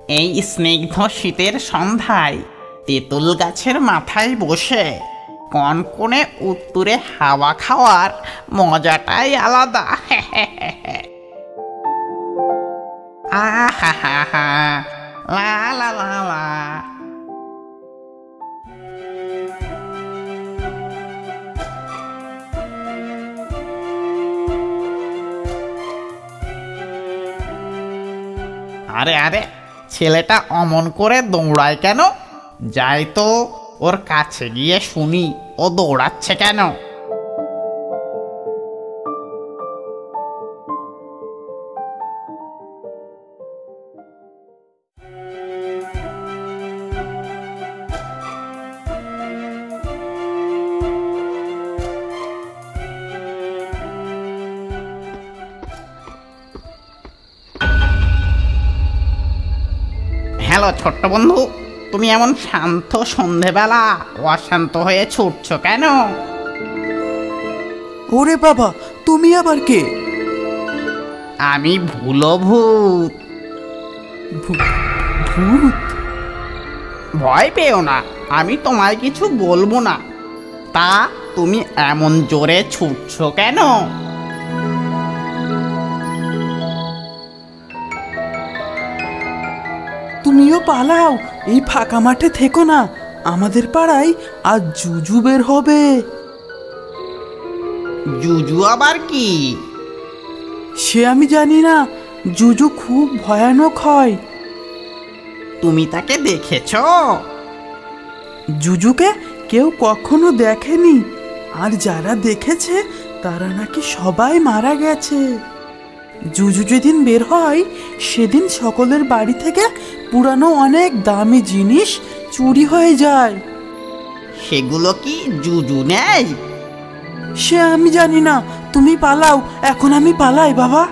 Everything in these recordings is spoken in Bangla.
এই স্নিগ্ধ শীতের সন্ধ্যায় তেঁতুল গাছের মাথায় বসে কনকনে উত্তুরে হাওয়া খাওয়ার মজাটাই আলাদা। আহা, লা লা লা লা। আরে আরে, ছেলেটা অমন করে দৌড়ায় কেন? যাই তো ওর কাছে গিয়ে শুনি ও দৌড়াচ্ছে কেন। হ্যালো ছোট্ট বন্ধু, তুমি এমন শান্ত সন্ধেবেলা অশান্ত হয়ে ছুটছো কেন? ওরে বাবা, তুমি আবার কে? আমি ভুলো ভূত। ভূত? ভয় পেও না, আমি তোমায় কিছু বলবো না। তা তুমি এমন জোরে ছুটছো কেন? তুমিও পালাও, এই ফাঁকা মাঠে থেকো না। আমাদের পাড়ায় আজ জুজু বের হবে। জুজু আবার কি? সে আমি জানি না, জুজু খুব ভয়ানক হয়। তুমি তাকে দেখেছো? জুজুকে কেউ কখনো দেখেনি, আর যারা দেখেছে তারা নাকি সবাই মারা গেছে। জুজু যেদিন বের হয় সেদিন সকলের বাড়ি থেকে পুরানো অনেক দামি জিনিস চুরি হয়ে যায়। সেগুলো কি জুজু নেয়? সে আমি জানি না, তুমি পালাও, এখন আমি পালাই বাবা।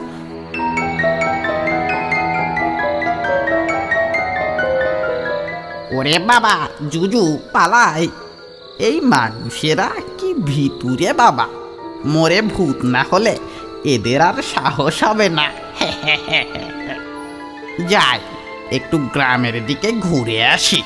ওরে বাবা, জুজু পালায়? এই মানুষেরা কি ভিতুরে বাবা, মরে ভূত না হলে এদের আর সাহস হবে না। যাই একটু গ্রামের দিকে ঘুরে আসি।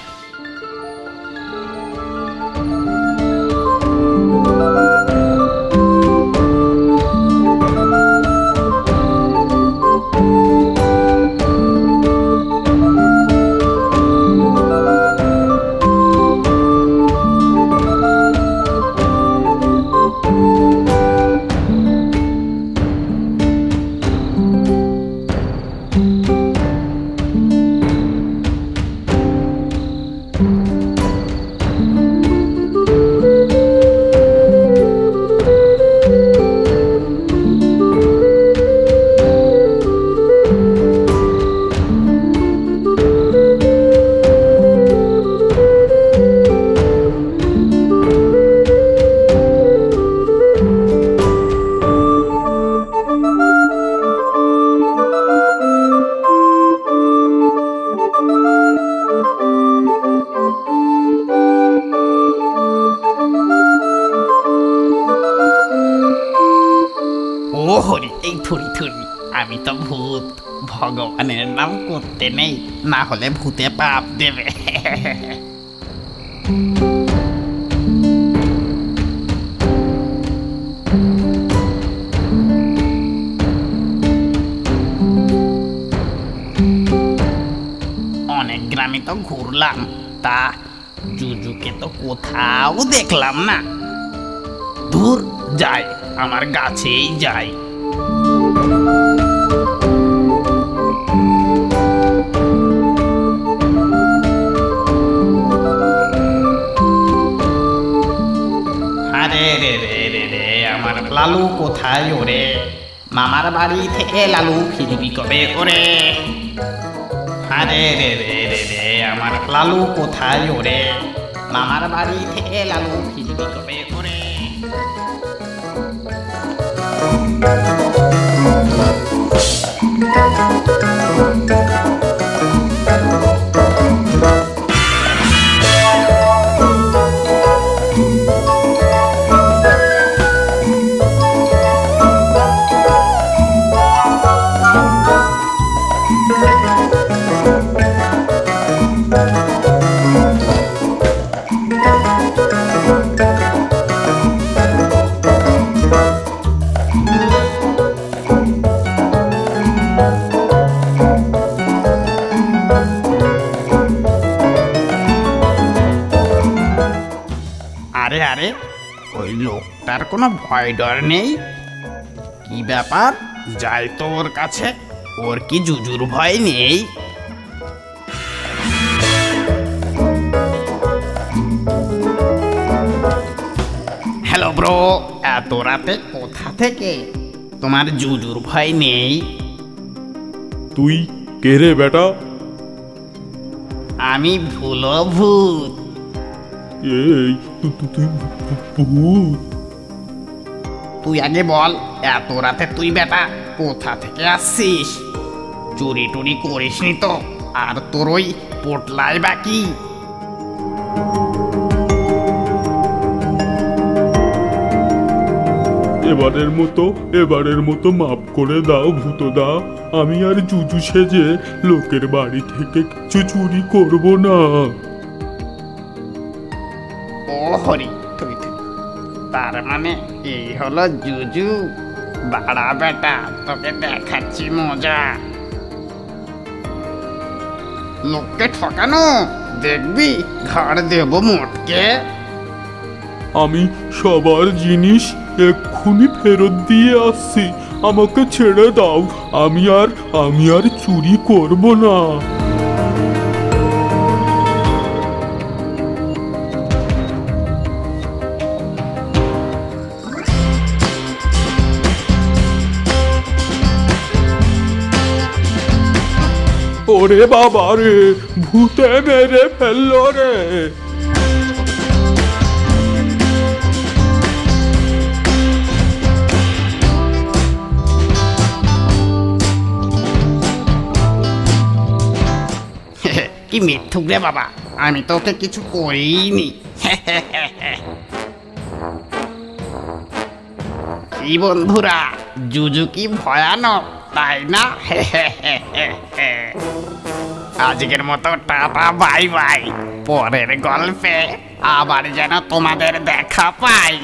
ও হরি, এই থুরি থুরি, আমি তো ভূত। ভগবানের নাম করতে নেই, না হলে ভূতে পাপ দেবে। অনেক গ্রামে তো ঘুরলাম, তা জুজুকে তো কোথাও দেখলাম না। দূর যাই, আমার গাছেই যাই। আরে রে রে রে রে, আমার লালু কোথায় ওরে? মামার বাড়ি থেকে লালু ফিরবি কবে ওরে? আরে রে রে রে রে, আমার লালু কোথায় ওরে? মামার বাড়ি থেকে লালু ফিরবি কবে ওরে? আরে ওই লোকটার কোনো ভয় ডর নেই? কি ব্যাপার, যাই তো ওর কাছে। ওর কি জুজুর ভয় নেই? হ্যালো ব্রো, এত রাতে কোথা থেকে? তোমার জুজুর ভয় নেই? তুই কে রে বেটা? আমি ভুলো ভূত। এই তুই ভূত? তুই আগে বল, এত রাতে তুই বেটা কোথা থেকে আসছিস? চুরি টুরি করিসনি তো? আর তোর ওই পোটলায় বাকি? এবারের মতো মাফ করে দাও ভূতদা। আমি আর জুজু সেজে লোকের বাড়ি থেকে কিছু চুরি করব না। ও হরি, তুই তার মানে এই হলো জুজু? বাড়া বেটা, তোকে দেখাচ্ছি মজা। লোককে ঠকানো দেখবি, ঘর দেব মোটকে। আমি সবার জিনিস এক্ষুনি ফেরত দিয়ে আসছি, আমাকে ছেড়ে দাও। আমি আর চুরি করব না। ওরে বাবা রে, ভূতে মেরে ফেললো রে। কি মিথ্যুক রে বাবা, আমি তোকে কিছু করিনি। কি বন্ধুরা, জুজু কি ভয়ানক, তাই না? আজকের মতো টাটা, বাই বাই। পরের গল্পে আবার যেন তোমাদের দেখা পাই।